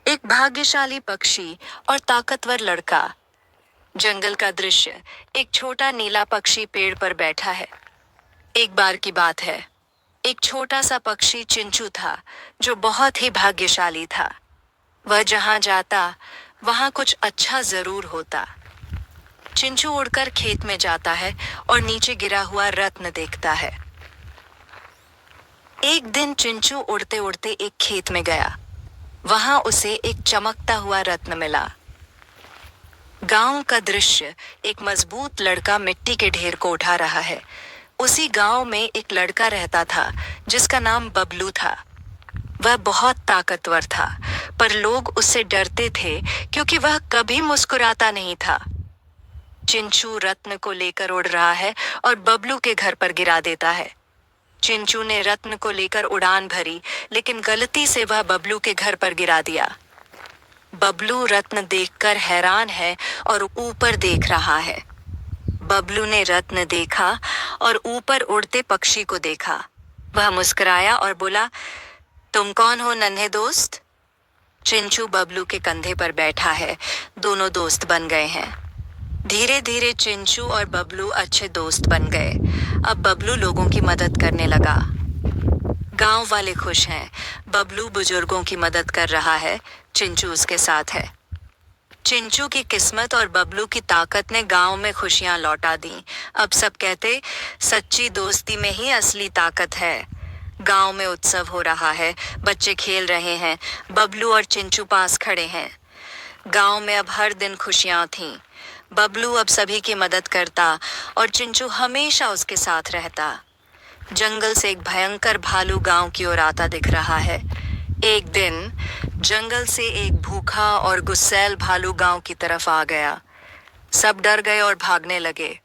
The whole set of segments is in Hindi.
एक भाग्यशाली पक्षी और ताकतवर लड़का। जंगल का दृश्य। एक छोटा नीला पक्षी पेड़ पर बैठा है। एक बार की बात है, एक छोटा सा पक्षी चिंचू था जो बहुत ही भाग्यशाली था। वह जहां जाता वहां कुछ अच्छा जरूर होता। चिंचू उड़कर खेत में जाता है और नीचे गिरा हुआ रत्न देखता है। एक दिन चिंचू उड़ते उड़ते एक खेत में गया। वहां उसे एक चमकता हुआ रत्न मिला। गांव का दृश्य। एक मजबूत लड़का मिट्टी के ढेर को उठा रहा है। उसी गांव में एक लड़का रहता था जिसका नाम बबलू था। वह बहुत ताकतवर था, पर लोग उससे डरते थे क्योंकि वह कभी मुस्कुराता नहीं था। चिंचू रत्न को लेकर उड़ रहा है और बबलू के घर पर गिरा देता है। चिंचू ने रत्न को लेकर उड़ान भरी, लेकिन गलती से वह बबलू के घर पर गिरा दिया। बबलू रत्न देखकर हैरान है और ऊपर देख रहा है। बबलू ने रत्न देखा और ऊपर उड़ते पक्षी को देखा। वह मुस्कुराया और बोला, तुम कौन हो नन्हे दोस्त? चिंचू बबलू के कंधे पर बैठा है। दोनों दोस्त बन गए हैं। धीरे धीरे चिंचू और बबलू अच्छे दोस्त बन गए। अब बबलू लोगों की मदद करने लगा। गांव वाले खुश हैं। बबलू बुजुर्गों की मदद कर रहा है, चिंचू उसके साथ है। चिंचू की किस्मत और बबलू की ताकत ने गांव में खुशियां लौटा दी। अब सब कहते, सच्ची दोस्ती में ही असली ताकत है। गांव में उत्सव हो रहा है, बच्चे खेल रहे हैं। बबलू और चिंचू पास खड़े हैं। गांव में अब हर दिन खुशियां थीं। बबलू अब सभी की मदद करता और चिंचू हमेशा उसके साथ रहता। जंगल से एक भयंकर भालू गांव की ओर आता दिख रहा है। एक दिन जंगल से एक भूखा और गुस्सैल भालू गांव की तरफ आ गया। सब डर गए और भागने लगे।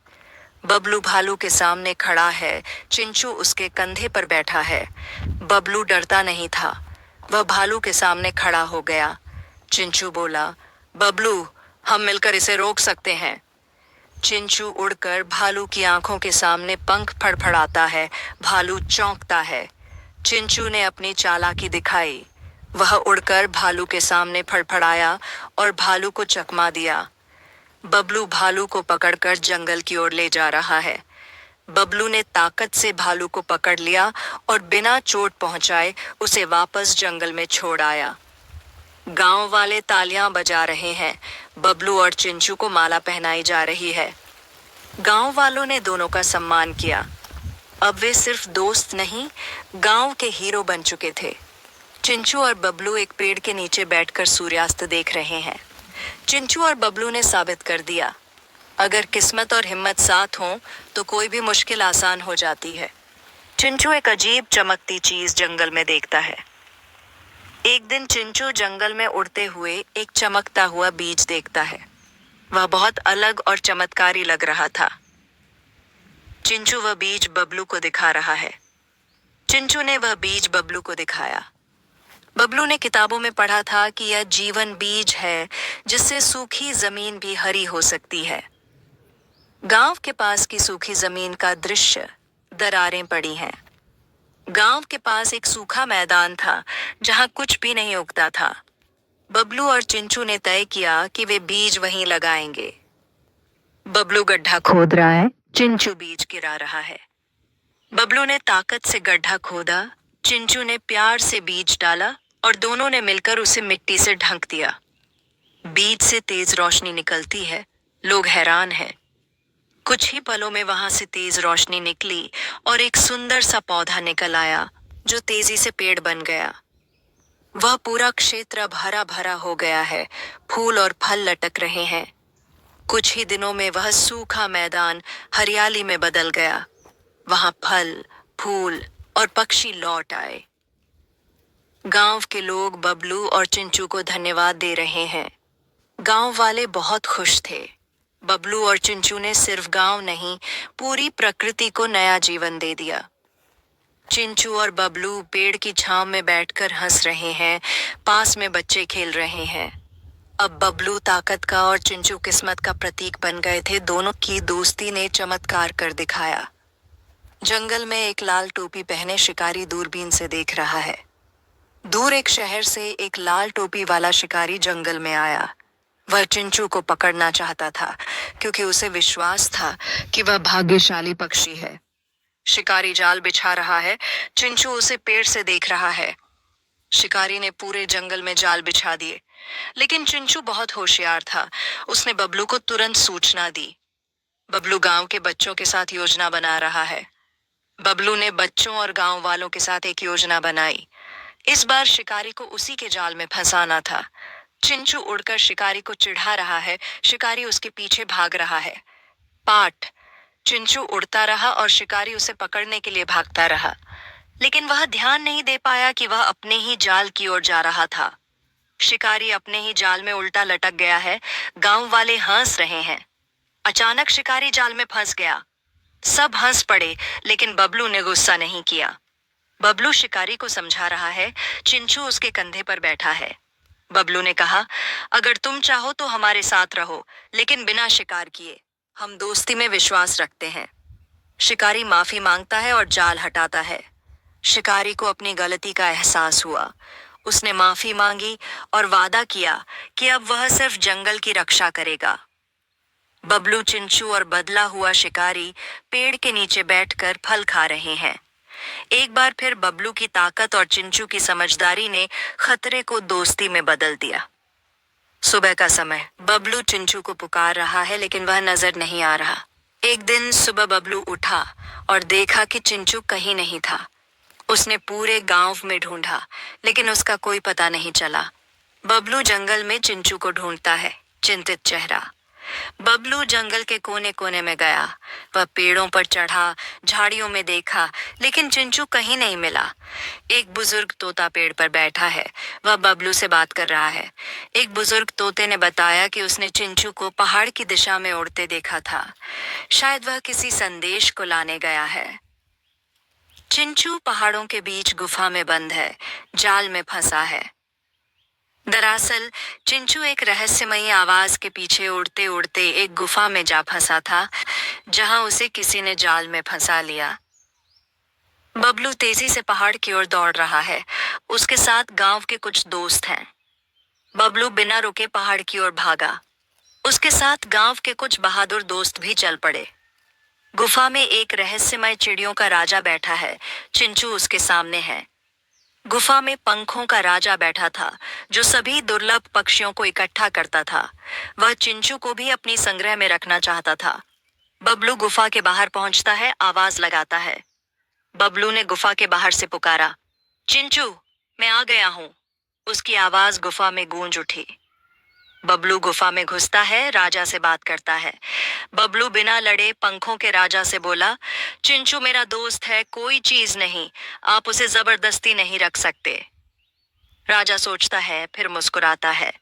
बबलू भालू के सामने खड़ा है, चिंचू उसके कंधे पर बैठा है। बबलू डरता नहीं था। वह भालू के सामने खड़ा हो गया। चिंचू बोला, बबलू, हम मिलकर इसे रोक सकते हैं। चिंचू उड़कर भालू की आंखों के सामने पंख फड़फड़ाता है। भालू चौंकता है। चिंचू ने अपनी चालाकी दिखाई। वह उड़कर भालू के सामने फड़फड़ाया और भालू को चकमा दिया। बबलू भालू को पकड़कर जंगल की ओर ले जा रहा है। बबलू ने ताकत से भालू को पकड़ लिया और बिना चोट पहुंचाए उसे वापस जंगल में छोड़ आया। गांव वाले तालियां बजा रहे हैं। बबलू और चिंचू को माला पहनाई जा रही है। गांव वालों ने दोनों का सम्मान किया। अब वे सिर्फ दोस्त नहीं, गांव के हीरो बन चुके थे। चिंचू और बबलू एक पेड़ के नीचे बैठकर सूर्यास्त देख रहे हैं। चिंचू और बबलू ने साबित कर दिया, अगर किस्मत और हिम्मत साथ हों तो कोई भी मुश्किल आसान हो जाती है। चिंचू एक अजीब चमकती चीज जंगल में देखता है। एक दिन चिंचू जंगल में उड़ते हुए एक चमकता हुआ बीज देखता है। वह बहुत अलग और चमत्कारी लग रहा था। चिंचू वह बीज बबलू को दिखा रहा है। चिंचू ने वह बीज बबलू को दिखाया। बबलू ने किताबों में पढ़ा था कि यह जीवन बीज है जिससे सूखी जमीन भी हरी हो सकती है। गांव के पास की सूखी जमीन का दृश्य। दरारें पड़ी हैं। गांव के पास एक सूखा मैदान था जहां कुछ भी नहीं उगता था। बबलू और चिंचू ने तय किया कि वे बीज वहीं लगाएंगे। बबलू गड्ढा खोद रहा है, चिंचू बीज गिरा रहा है। बबलू ने ताकत से गड्ढा खोदा, चिंचू ने प्यार से बीज डाला और दोनों ने मिलकर उसे मिट्टी से ढक दिया। बीज से तेज रोशनी निकलती है। लोग हैरान हैं। कुछ ही पलों में वहां से तेज रोशनी निकली और एक सुंदर सा पौधा निकल आया जो तेजी से पेड़ बन गया। वह पूरा क्षेत्र अब हरा भरा हो गया है। फूल और फल लटक रहे हैं। कुछ ही दिनों में वह सूखा मैदान हरियाली में बदल गया। वहां फल, फूल और पक्षी लौट आए। गांव के लोग बबलू और चिंचू को धन्यवाद दे रहे हैं। गांव वाले बहुत खुश थे। बबलू और चिंचू ने सिर्फ गांव नहीं, पूरी प्रकृति को नया जीवन दे दिया। चिंचू और बबलू पेड़ की छांव में बैठकर हंस रहे हैं। पास में बच्चे खेल रहे हैं। अब बबलू ताकत का और चिंचू किस्मत का प्रतीक बन गए थे। दोनों की दोस्ती ने चमत्कार कर दिखाया। जंगल में एक लाल टोपी पहने शिकारी दूरबीन से देख रहा है। दूर एक शहर से एक लाल टोपी वाला शिकारी जंगल में आया। वह चिंचू को पकड़ना चाहता था, क्योंकि उसे विश्वास था कि वह भाग्यशाली पक्षी है। शिकारी जाल बिछा रहा है, चिंचू उसे पेड़ से देख रहा है। शिकारी ने पूरे जंगल में जाल बिछा दिए, लेकिन चिंचू बहुत होशियार था। उसने बबलू को तुरंत सूचना दी। बबलू गांव के बच्चों के साथ योजना बना रहा है। बबलू ने बच्चों और गांव वालों के साथ एक योजना बनाई। इस बार शिकारी को उसी के जाल में फंसाना था। चिंचू उड़कर शिकारी को चिढ़ा रहा है, शिकारी उसके पीछे भाग रहा है। पाठ। चिंचू उड़ता रहा और शिकारी उसे पकड़ने के लिए भागता रहा, लेकिन वह ध्यान नहीं दे पाया कि वह अपने ही जाल की ओर जा रहा था। शिकारी अपने ही जाल में उल्टा लटक गया है। गांव वाले हंस रहे हैं। अचानक शिकारी जाल में फंस गया। सब हंस पड़े, लेकिन बबलू ने गुस्सा नहीं किया। बबलू शिकारी को समझा रहा है। चिंचू उसके कंधे पर बैठा है। बबलू ने कहा, अगर तुम चाहो तो हमारे साथ रहो, लेकिन बिना शिकार किए। हम दोस्ती में विश्वास रखते हैं। शिकारी माफी मांगता है और जाल हटाता है। शिकारी को अपनी गलती का एहसास हुआ। उसने माफी मांगी और वादा किया कि अब वह सिर्फ जंगल की रक्षा करेगा। बबलू, चिंचू और बदला हुआ शिकारी पेड़ के नीचे बैठकर फल खा रहे हैं। एक बार फिर बबलू की ताकत और चिंचू की समझदारी ने खतरे को दोस्ती में बदल दिया। सुबह का समय। बबलू चिंचू को पुकार रहा है, लेकिन वह नजर नहीं आ रहा। एक दिन सुबह बबलू उठा और देखा कि चिंचू कहीं नहीं था। उसने पूरे गांव में ढूंढा, लेकिन उसका कोई पता नहीं चला। बबलू जंगल में चिंचू को ढूंढता है, चिंतित चेहरा। बबलू जंगल के कोने कोने में गया। वह पेड़ों पर चढ़ा, झाड़ियों में देखा, लेकिन चिंचू कहीं नहीं मिला। एक बुजुर्ग तोता पेड़ पर बैठा है। वह बबलू से बात कर रहा है। एक बुजुर्ग तोते ने बताया कि उसने चिंचू को पहाड़ की दिशा में उड़ते देखा था। शायद वह किसी संदेश को लाने गया है। चिंचू पहाड़ों के बीच गुफा में बंद है, जाल में फंसा है। दरअसल चिंचू एक रहस्यमयी आवाज के पीछे उड़ते उड़ते एक गुफा में जा फंसा था, जहां उसे किसी ने जाल में फंसा लिया। बबलू तेजी से पहाड़ की ओर दौड़ रहा है। उसके साथ गांव के कुछ दोस्त हैं। बबलू बिना रुके पहाड़ की ओर भागा। उसके साथ गांव के कुछ बहादुर दोस्त भी चल पड़े। गुफा में एक रहस्यमय चिड़ियों का राजा बैठा है। चिंचू उसके सामने है। गुफा में पंखों का राजा बैठा था, जो सभी दुर्लभ पक्षियों को इकट्ठा करता था। वह चिंचू को भी अपनी संग्रह में रखना चाहता था। बबलू गुफा के बाहर पहुंचता है, आवाज लगाता है। बबलू ने गुफा के बाहर से पुकारा, चिंचू, मैं आ गया हूं। उसकी आवाज गुफा में गूंज उठी। बबलू गुफा में घुसता है, राजा से बात करता है। बबलू बिना लड़े पंखों के राजा से बोला, चिंचू मेरा दोस्त है, कोई चीज नहीं, आप उसे जबरदस्ती नहीं रख सकते। राजा सोचता है, फिर मुस्कुराता है।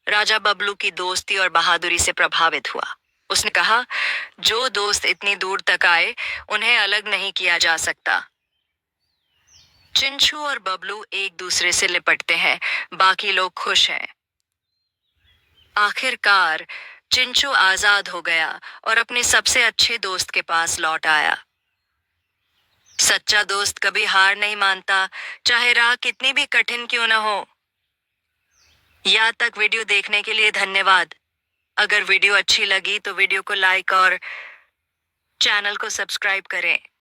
राजा बबलू की दोस्ती और बहादुरी से प्रभावित हुआ। उसने कहा, जो दोस्त इतनी दूर तक आए, उन्हें अलग नहीं किया जा सकता। चिंचू और बबलू एक दूसरे से लिपटते हैं, बाकी लोग खुश हैं। आखिरकार चिंचू आजाद हो गया और अपने सबसे अच्छे दोस्त के पास लौट आया। सच्चा दोस्त कभी हार नहीं मानता, चाहे राह कितनी भी कठिन क्यों न हो। यहाँ तक वीडियो देखने के लिए धन्यवाद। अगर वीडियो अच्छी लगी तो वीडियो को लाइक और चैनल को सब्सक्राइब करें।